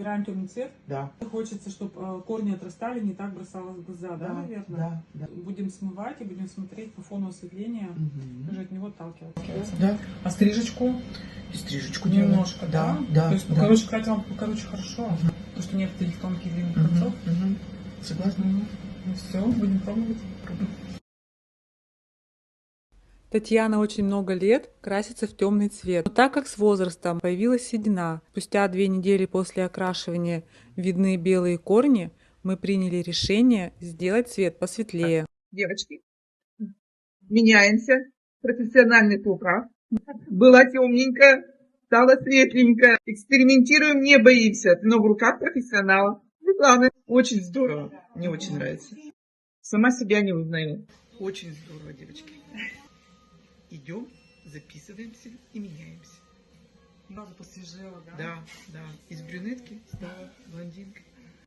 Выбираем темный цвет. Да. Хочется, чтобы корни отрастали, не так бросалось в глаза, да, наверное? Да, да. Будем смывать и будем смотреть по фону осветления, уже от него отталкиваться. Да. А стрижечку? И стрижечку Немножко, делаем. да? Да, То есть, да. короче, хотела, хорошо. Потому что нет таких тонких длинных концов. Согласна? Ну все, будем пробовать. Татьяна очень много лет красится в темный цвет. Но так как с возрастом появилась седина, спустя 2 недели после окрашивания видны белые корни, мы приняли решение сделать цвет посветлее. Девочки, меняемся. Профессиональный поправ. Была темненькая, стала светленькая. Экспериментируем, не боимся. Но в руках профессионала. Главное, очень здорово. Мне очень нравится. Сама себя не узнаю. Очень здорово, девочки. Идем, записываемся и меняемся. Сразу посвежела, да? Да, да. Из брюнетки стала блондинкой.